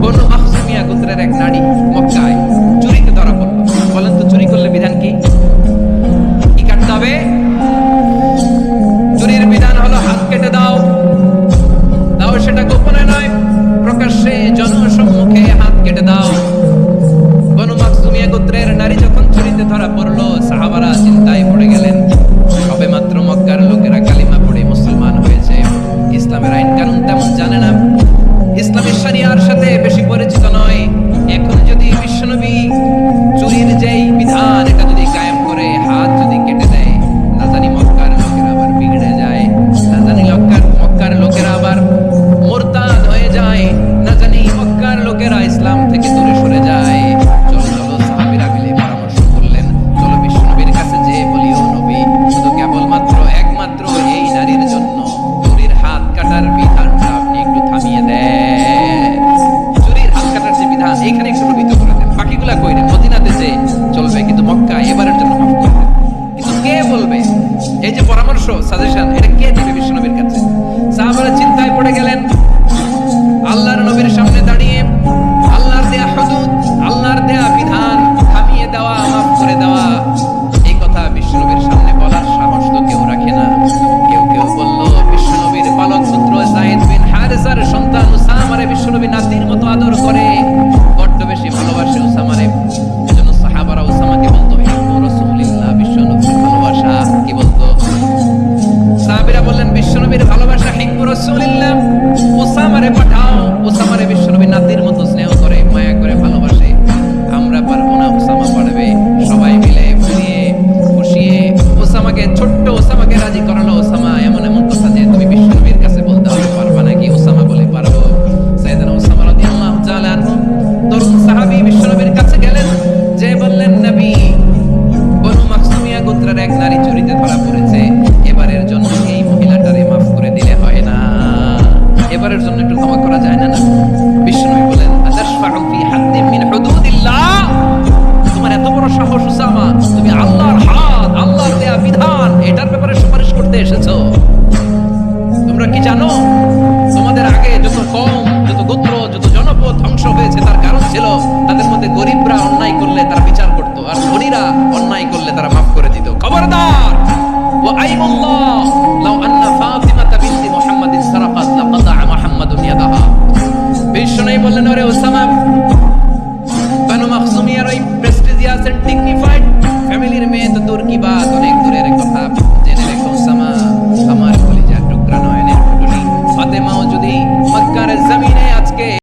বনু মাখজুমিয়া গোত্রের এক নারী মক্কায় চুরিতে ধরা পড়ল। বলেন তো চুরি করলে বিধান কি? কি কাটতে হবে? চুরির বিধান হলো হাত কেটে দাও। দাও সেটা গোপনে নয়, প্রকাশ্যে জনসম্মুখে হাত কেটে দাও। বনু মাখজুমিয়া গোত্রের নারী যখন চুরিতে ধরা পড়লো, সাহাবারা চিন্তায় পড়ে গেলেন। সবে মাত্র মক্কার লোকেরা কালিমা পড়ে মুসলমান হয়েছে, ইসলামের আইন কানুন তেমন জানে না, ইসলামের শরিয়ার সাথে বেশি পরিচিত নয়। এখন যদি বিশ্বনবী চুরির যেই বিধান এটা যদি কায়েম করে হাত যদি কেটে দেয়, না জানি মক্কার লোকেরা আবার বিগড়ে যায়, না জানি মক্কার লোকেরা আবার মুরতাদ হয়ে যায়, না জানি মক্কার লোকেরা ইসলাম থেকে দূরে সরে যায়। চলো চলো সাহাবীরা মিলে পরামর্শ করলেন, চলো বিশ্বনবীর কাছে যেয়ে বলি, ও নবী, শুধু কেবলমাত্র একমাত্র এই নারীর জন্য চুরির হাত কাটার বিধানটা আপনি একটু থামিয়ে দেন। চুরির হাত কাটার যে বিধান এখানে একটু প্রবৃত্ত করে দেন, বাকিগুলা কইরে মদিনাতে যে চলবে, কিন্তু মক্কা এবারের জন্য মাফ করে দেন। কিন্তু কে বলবে? এই যে পরামর্শ, সাজেশন, এটা কে দিবে বিশ্বনবীর কাছে? সাহাবারা চিন্তায় পড়ে গেলেন। আল্লাহর নবীর সামনে দাঁড়িয়ে আল্লাহর দেয়া হুদুদ, আল্লাহর দেয়া বিধান থামিয়ে দেওয়া, মাফ করে দেওয়া, এই কথা বিশ্বনবীর সামনে বলার সাহস তো কেউ রাখে না। কেউ কেউ বলল, বিশ্বনবীর পালক পুত্র যায়েদ বিন হারেসার সন্তান উসামারে বিশ্বনবী নাতির মতো আদর করে, বড্ড বেশি ভালোবাসে উসামারে। এজন্য সাহাবারা উসামাকে বলতো হিব্বু রাসূলিল্লাহ, বিশ্বনবীর ভালোবাসা। কি বলতো? সাহাবীরা বললেন, বিশ্বনবীর ভালোবাসা হিব্বু রাসূলিল্লাহ, উসামারে পাঠাও। উসামারে বিশ্বনবী নাতির মতো স্নেহ করে, মায়া করে ভালোবাসে। আমরা পারবো না, উসামা পারবে। সবাই মিলে ফুসিয়ে উসামাকে, ছোট্ট উসামাকে রাজি করালো। উসামা এমন এমন কথা যে তুমি বিশ্বনবীর কাছে বলতে হবে, পারবা নাকি? উসামা বলে, পারবো। সাইয়েদনা উসামা রাদিয়াল্লাহু তাআলা আনহু তরুণ সাহাবী বিশ্বনবীর কাছে গেলেন, যে বললেন, নবী, বনু মাখজুমিয়া গোত্রের এক নারী চুরিতে ধরা পড়েছে, এবারের জন্য এই মহিলাটারে মাফ করে দিলে হয় না? এবারের জন্য একটু ক্ষমা করা যায় না? বিশ্বনবী বলেন, আতাশফাউ ফি হাদ্দিন মিন হুদুদিল্লাহ, তোমার এত বড় সাহস উসামা, তুমি আল্লাহর হাত, আল্লাহর দেয়া বিধান, এটার ব্যাপারে সুপারিশ করতে এসেছো? তোমরা কি জানো তোমাদের আগে যত কম, যত গোত্র, যত জনপদ ধ্বংস হয়েছে, তার কারণ ছিল তাদের মধ্যে গরিবরা অন্যায় করলে তারা বিচার করত, আর ধনীরা অন্যায় করলে তারা মাফ করে দিত। খবরদার! ওয়া আইমুল্লাহ লাউ আন্না ফাতিমাতা বিনতি মুহাম্মাদিন সারাকাত লাকাতা মুহাম্মাদুন ইয়াদাহা। বিশ্বনবী বললেন, ওরে উসামা,